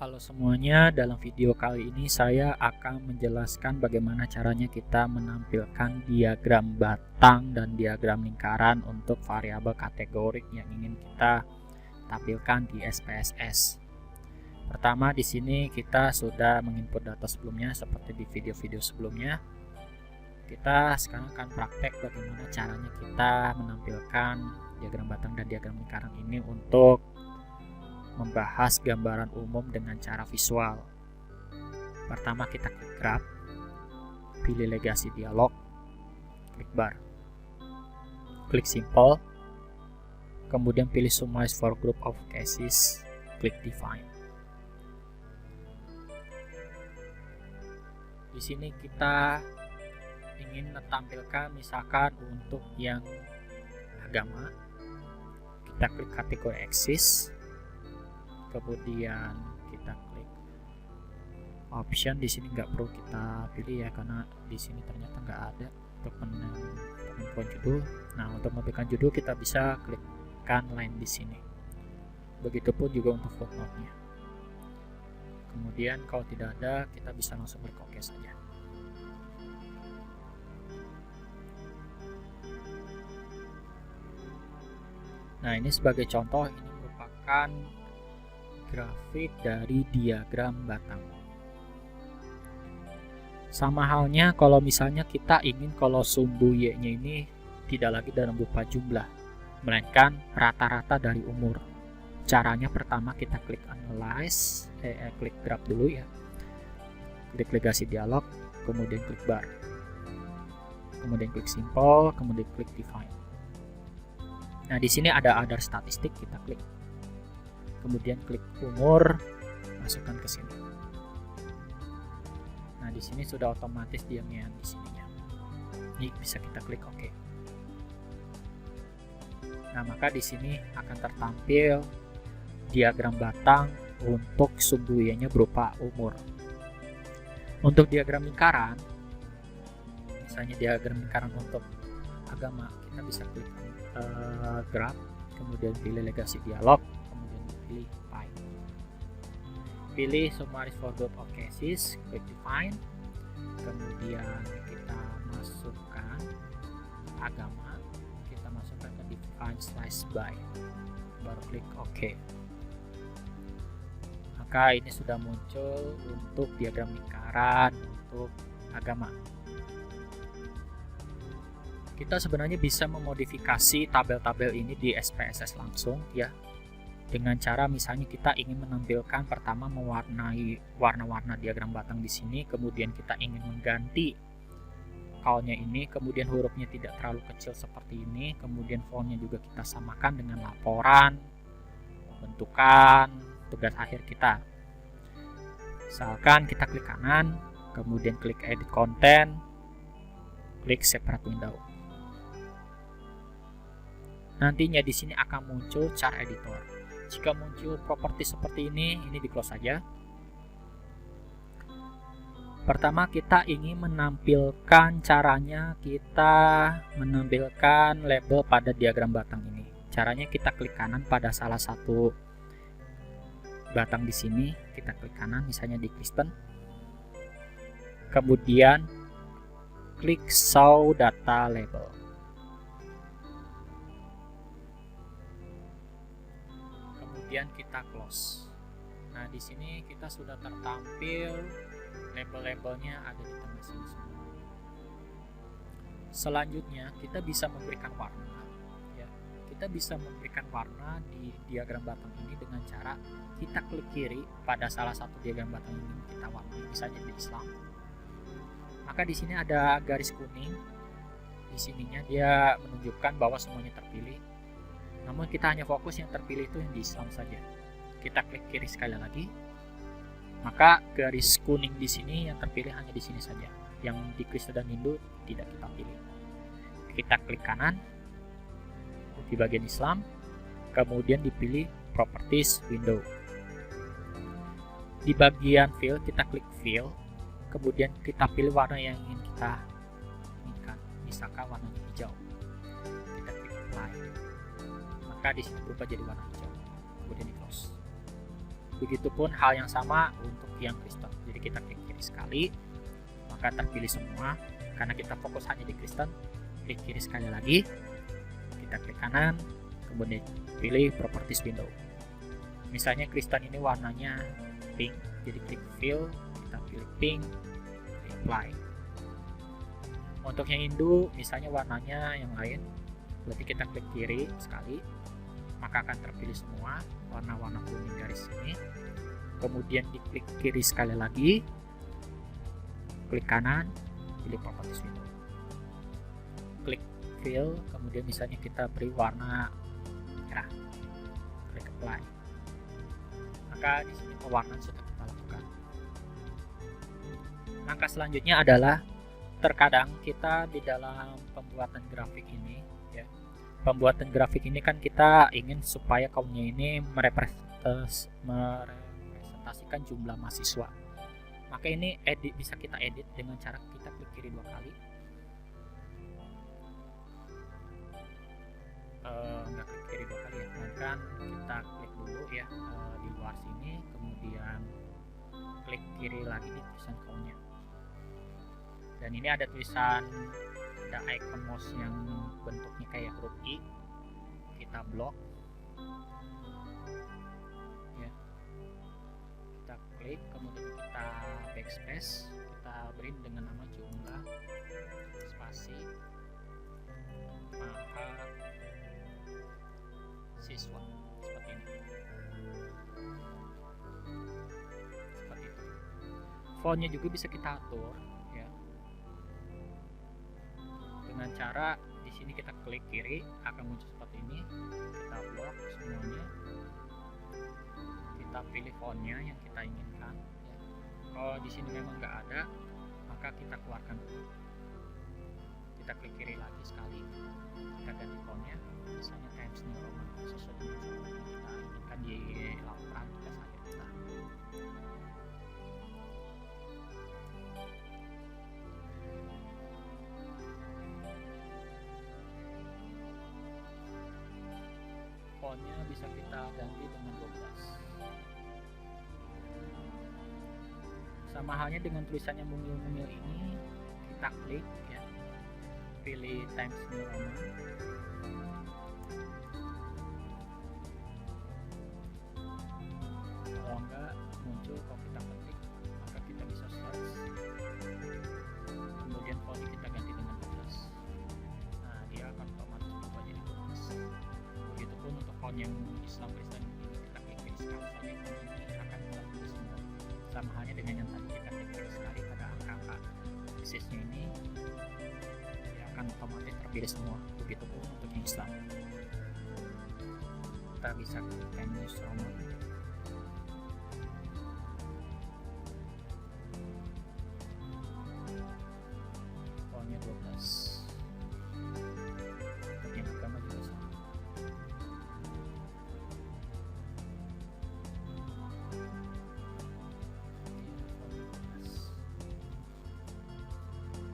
Halo semuanya, dalam video kali ini saya akan menjelaskan bagaimana caranya kita menampilkan diagram batang dan diagram lingkaran untuk variabel kategorik yang ingin kita tampilkan di SPSS. Pertama, di sini kita sudah menginput data sebelumnya seperti di video-video sebelumnya. Kita sekarang akan praktek bagaimana caranya kita menampilkan diagram batang dan diagram lingkaran ini untuk membahas gambaran umum dengan cara visual. Pertama, kita klik graph, pilih legasi dialog, klik bar, klik simple, kemudian pilih summarize for group of cases, klik define. Di sini kita ingin menampilkan misalkan untuk yang agama, kita klik kategori axis, kemudian kita klik option. Di sini nggak perlu kita pilih ya, karena di sini ternyata nggak ada untuk penentuan judul. Nah, untuk memberikan judul kita bisa klikkan line di sini. Begitupun juga untuk footnote-nya. Kemudian kalau tidak ada, kita bisa langsung klik OK saja. Nah, ini sebagai contoh, ini merupakan grafik dari diagram batang. Sama halnya kalau misalnya kita ingin kalau sumbu Y-nya ini tidak lagi dalam berupa jumlah, melainkan rata-rata dari umur. Caranya pertama kita klik analyze, klik graph dulu ya. Klik legasi dialog, kemudian klik bar. Kemudian klik simple, kemudian klik define. Nah, di sini ada other statistik, kita klik. Kemudian klik umur, masukkan ke sini. Nah, di sini sudah otomatis dia di sininya. Ini bisa kita klik OK. Nah, maka di sini akan tertampil diagram batang untuk sumbu Y-nya berupa umur. Untuk diagram lingkaran, misalnya diagram lingkaran untuk agama, kita bisa klik graph, kemudian pilih legasi dialog, pilih file, pilih summarize for group of cases, klik define, kemudian kita masukkan agama, kita masukkan ke define slice by, baru klik OK. Maka ini sudah muncul untuk diagram lingkaran untuk agama. Kita sebenarnya bisa memodifikasi tabel-tabel ini di SPSS langsung ya, dengan cara misalnya kita ingin menampilkan pertama mewarnai warna-warna diagram batang di sini, kemudian kita ingin mengganti color-nya ini, kemudian hurufnya tidak terlalu kecil seperti ini, kemudian font-nya juga kita samakan dengan laporan, bentukan, tugas akhir kita. Misalkan kita klik kanan, kemudian klik edit content, klik separate window. Nantinya di sini akan muncul chart editor. Jika muncul properti seperti ini di close saja. Pertama, kita ingin menampilkan caranya kita menampilkan label pada diagram batang ini. Caranya kita klik kanan pada salah satu batang di sini, kita klik kanan misalnya di Kristen. Kemudian klik show data label. Kemudian kita close. Nah, di sini kita sudah tertampil label-labelnya ada di tengah sini semua. Selanjutnya kita bisa memberikan warna ya. Kita bisa memberikan warna di diagram batang ini dengan cara kita klik kiri pada salah satu diagram batang ini kita warnai, misalnya di Islam. Maka di sini ada garis kuning. Di sininya dia menunjukkan bahwa semuanya terpilih. Namun kita hanya fokus yang terpilih itu yang di Islam saja. Kita klik kiri sekali lagi, maka garis kuning di sini yang terpilih hanya di sini saja. Yang di Kristen dan Hindu tidak kita pilih. Kita klik kanan di bagian Islam, kemudian dipilih Properties window. Di bagian Fill kita klik Fill, kemudian kita pilih warna yang ingin kita inginkan, misalkan warnanya hijau. Kita klik Apply. Maka di sini berubah jadi warna hijau. Kemudian di close. Begitupun hal yang sama untuk yang Kristen. Jadi kita klik kiri sekali, maka terpilih semua. Karena kita fokus hanya di Kristen, klik kiri sekali lagi, kita klik kanan, kemudian pilih properties window. Misalnya Kristen ini warnanya pink, jadi klik fill, kita pilih pink, klik apply. Untuk yang Hindu misalnya warnanya yang lain, berarti kita klik kiri sekali, maka akan terpilih semua warna-warna kuning garis ini. Kemudian diklik kiri sekali lagi, klik kanan, pilih properties window, klik fill, kemudian misalnya kita beri warna merah, klik apply. Maka di sini pewarnaan sudah kita lakukan. Langkah selanjutnya adalah terkadang kita di dalam pembuatan grafik ini, ya, pembuatan grafik ini kan kita ingin supaya kaumnya ini merepresentasikan jumlah mahasiswa. Maka ini bisa kita edit dengan cara kita klik kiri 2 kali. Nggak klik kiri 2 kali ya, melainkan kita klik dulu ya di luar sini, kemudian klik kiri lagi di tulisan kaumnya. Dan ini ada tulisan, ada icon mouse yang bentuknya kayak huruf I, kita blok ya, kita klik, kemudian kita backspace, kita beri dengan nama jumlah spasi mahasiswa, seperti ini, seperti itu. Fontnya juga bisa kita atur dengan cara di sini kita klik kiri, akan muncul seperti ini, kita blok semuanya, kita pilih fontnya yang kita inginkan ya. Kalau di sini memang nggak ada, maka kita keluarkan dulu, kita klik kiri lagi sekali, kita ganti fontnya, misalnya Times New Roman sesuai dengan yang kita inginkan di laporan tugas akhir kita. Fontnya bisa kita ganti dengan 12. Sama halnya dengan tulisan yang mungil-mungil ini, kita klik ya, pilih Times New Roman, kalau enggak muncul kalau kita ketik, maka kita bisa search, kemudian fontnya kita ganti dengan 12. Nah, dia akan otomatis berubah jadi 12. Begitupun untuk font yang Islam Kristen ini, kita klik kiri sekali saja, ini akan terpilih semua. Sama halnya dengan yang tadi, kita klik kiri sekali pada angka-angka basisnya ini, dia akan otomatis terpilih semua. Begitupun untuk yang Islam, kita bisa klik Times Roman, fontnya 12. Untuk yang agama juga sama.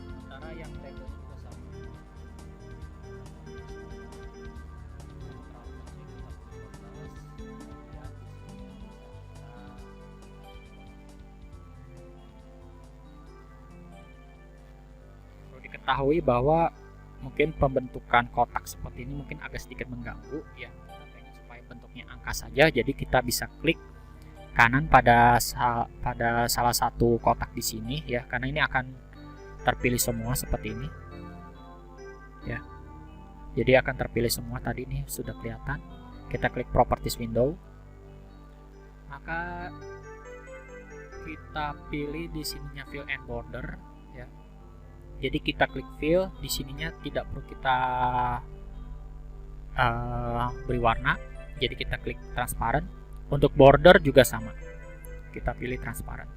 Sementara yang label juga sama. Perlu diketahui bahwa mungkin pembentukan kotak seperti ini mungkin agak sedikit mengganggu ya. Kita pengen supaya bentuknya angka saja, jadi kita bisa klik kanan pada salah satu kotak di sini ya, karena ini akan terpilih semua seperti ini ya. Jadi akan terpilih semua tadi, nih sudah kelihatan. Kita klik properties window, maka kita pilih di sininya fill and border ya. Jadi kita klik fill, di sininya tidak perlu kita beri warna, jadi kita klik transparent. Untuk border juga sama, kita pilih transparent,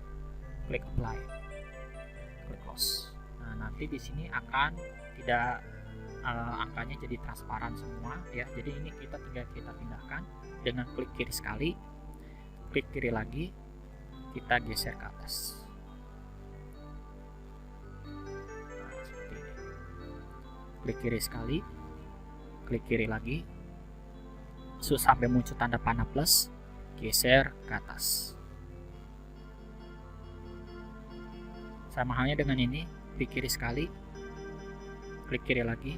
klik apply, klik close. Nah, nanti di sini akan tidak angkanya jadi transparan semua ya. Jadi ini kita tinggal kita pindahkan dengan klik kiri sekali, klik kiri lagi, kita geser ke atas. Nah, seperti ini. Klik kiri sekali, klik kiri lagi, sampai muncul tanda panah plus, geser ke atas. Sama halnya dengan ini, klik kiri sekali, klik kiri lagi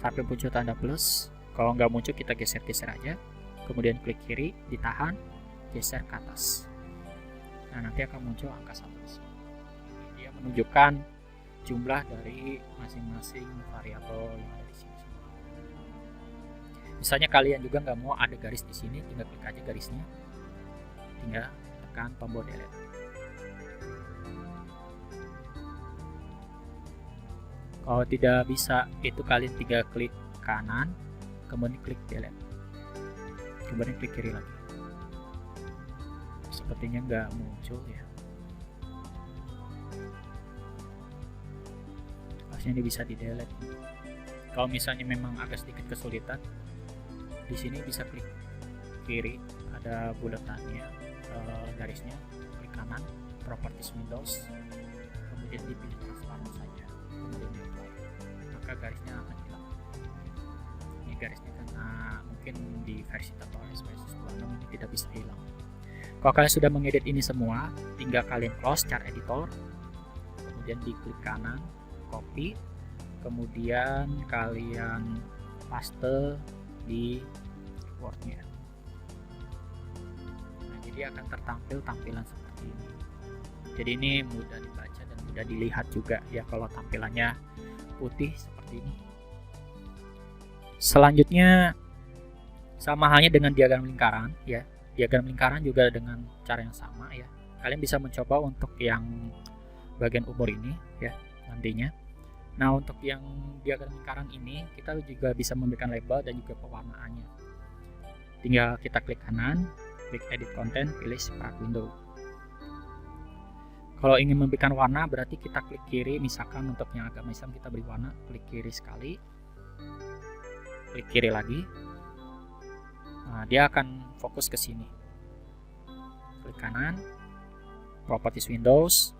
sampai muncul tanda plus. Kalau nggak muncul kita geser-geser aja, kemudian klik kiri, ditahan, geser ke atas. Nah, nanti akan muncul angka 1. Dia menunjukkan jumlah dari masing-masing variabel yang ada di sini. Misalnya kalian juga nggak mau ada garis di sini, tinggal klik aja garisnya, tinggal tekan tombol delete. Kalau tidak bisa, itu kalian tinggal klik kanan, kemudian klik delete, kemudian klik kiri lagi. Sepertinya nggak muncul ya. Ini bisa di delete. Kalau misalnya memang agak sedikit kesulitan, di sini bisa klik kiri, ada bulatannya, garisnya, klik kanan, properties Windows, kemudian dipilih transparan saja, kemudian di apply, maka garisnya akan hilang. Ini garisnya karena mungkin di versi tutorial versi 26 ini tidak bisa hilang. Kalau kalian sudah mengedit ini semua, tinggal kalian close chart editor, kemudian diklik kanan, copy, kemudian kalian paste di Word-nya. Nah, jadi akan tertampil tampilan seperti ini. Jadi ini mudah dibaca dan mudah dilihat juga ya kalau tampilannya putih seperti ini. Selanjutnya sama halnya dengan diagram lingkaran ya. Diagram lingkaran juga dengan cara yang sama ya. Kalian bisa mencoba untuk yang bagian umur ini ya nantinya. Nah, untuk yang diagram lingkaran ini kita juga bisa memberikan label dan juga pewarnaannya. Tinggal kita klik kanan, klik edit content, pilih separate window. Kalau ingin memberikan warna berarti kita klik kiri, misalkan untuk yang agak mesem kita beri warna, klik kiri sekali, klik kiri lagi. Nah, dia akan fokus ke sini. Klik kanan, properties Windows,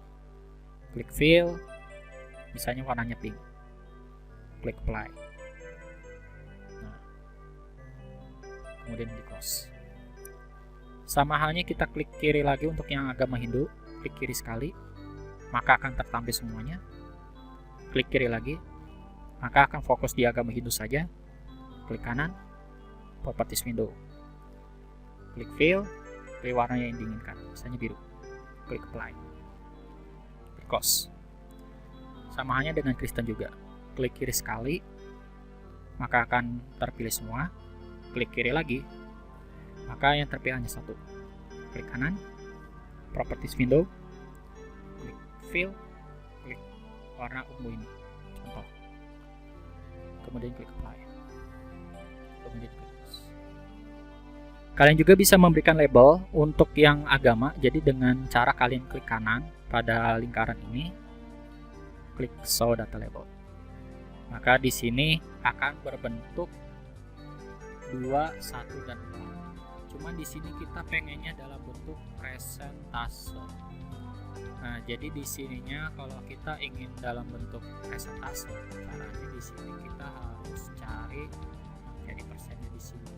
klik fill, misalnya warnanya pink, klik apply. Nah, kemudian di close. Sama halnya kita klik kiri lagi untuk yang agama Hindu, klik kiri sekali, maka akan tertampil semuanya. Klik kiri lagi, maka akan fokus di agama Hindu saja. Klik kanan, properties window, klik fill, pilih warna yang diinginkan, misalnya biru, klik apply, klik close. Sama halnya dengan Kristen juga, klik kiri sekali, maka akan terpilih semua. Klik kiri lagi, maka yang terpilih hanya satu. Klik kanan, properties window, klik fill, klik warna ungu ini, contoh, kemudian klik apply, kemudian klik close. Kalian juga bisa memberikan label untuk yang agama, jadi dengan cara kalian klik kanan pada lingkaran ini, klik show data label, maka di sini akan berbentuk 2, 1, dan 4. Cuman di sini kita pengennya dalam bentuk presentase. Nah, jadi di sininya kalau kita ingin dalam bentuk presentase, caranya di sini kita harus cari jadi persennya di sini.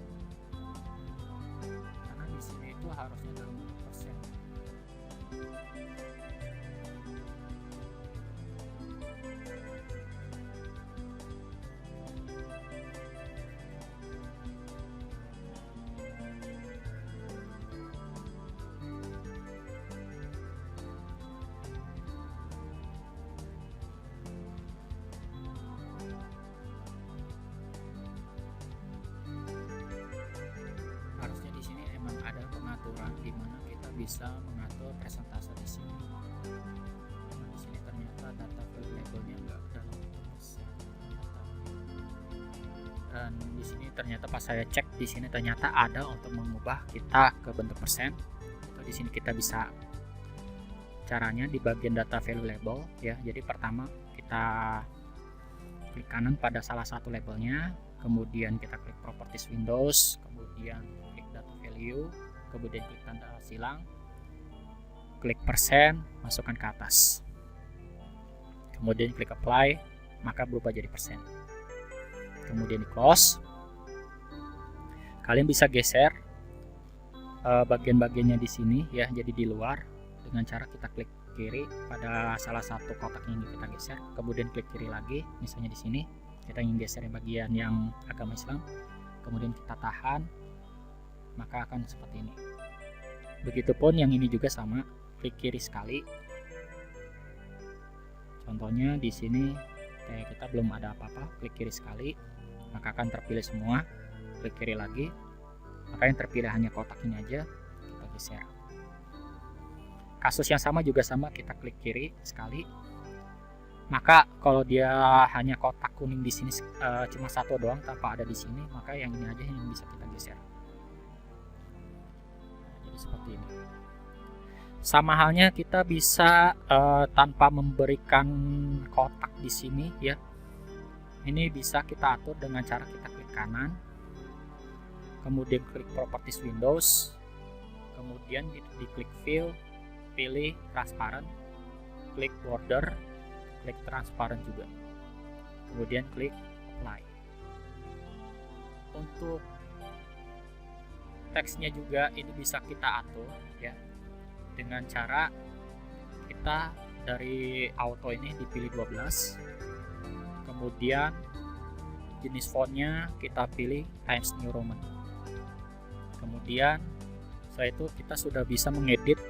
Karena di sini itu harusnya dalam bentuk persen. Di mana kita bisa mengatur presentase di sini. Nah, di sini ternyata data value labelnya enggak dalam bentuk persen. Dan di sini ternyata pas saya cek di sini ternyata ada untuk mengubah kita ke bentuk persen. Atau di sini kita bisa caranya di bagian data value label ya. Jadi pertama kita klik kanan pada salah satu labelnya, kemudian kita klik properties Windows, kemudian klik data value, kemudian klik tanda silang, klik persen, masukkan ke atas, kemudian klik apply, maka berubah jadi persen, kemudian di close. Kalian bisa geser bagian-bagiannya di sini ya, jadi di luar, dengan cara kita klik kiri pada salah satu kotak yang ingin kita geser, kemudian klik kiri lagi, misalnya di sini kita ingin geser bagian yang agama Islam, kemudian kita tahan, maka akan seperti ini. Begitupun yang ini juga sama, klik kiri sekali. Contohnya di sini kayak kita belum ada apa-apa, klik kiri sekali, maka akan terpilih semua. Klik kiri lagi, maka yang terpilih hanya kotak ini aja, kita geser. Kasus yang sama juga sama, kita klik kiri sekali, maka kalau dia hanya kotak kuning di sini cuma satu doang tanpa ada di sini, maka yang ini aja yang bisa kita geser. Jadi seperti ini. Sama halnya kita bisa tanpa memberikan kotak di sini ya. Ini bisa kita atur dengan cara kita klik kanan, kemudian klik properties Windows, kemudian di klik fill, pilih transparent, klik border, klik transparent juga, kemudian klik apply. Untuk teksnya juga ini bisa kita atur ya, dengan cara kita dari auto ini dipilih 12, kemudian jenis fontnya kita pilih Times New Roman, kemudian setelah itu kita sudah bisa mengedit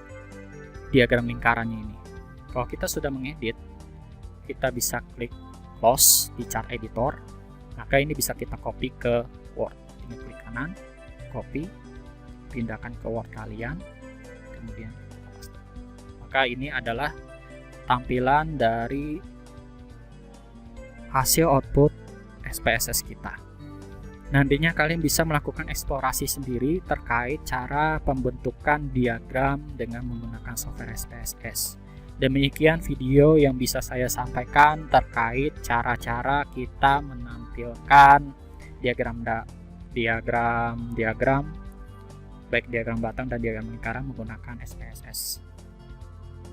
diagram lingkarannya ini. Kalau kita sudah mengedit, kita bisa klik close di chart editor, maka ini bisa kita copy ke Word. Ini klik kanan, copy, pindahkan ke Word kalian, kemudian maka ini adalah tampilan dari hasil output SPSS kita. Nantinya kalian bisa melakukan eksplorasi sendiri terkait cara pembentukan diagram dengan menggunakan software SPSS. Demikian video yang bisa saya sampaikan terkait cara-cara kita menampilkan diagram baik diagram batang dan diagram lingkaran menggunakan SPSS.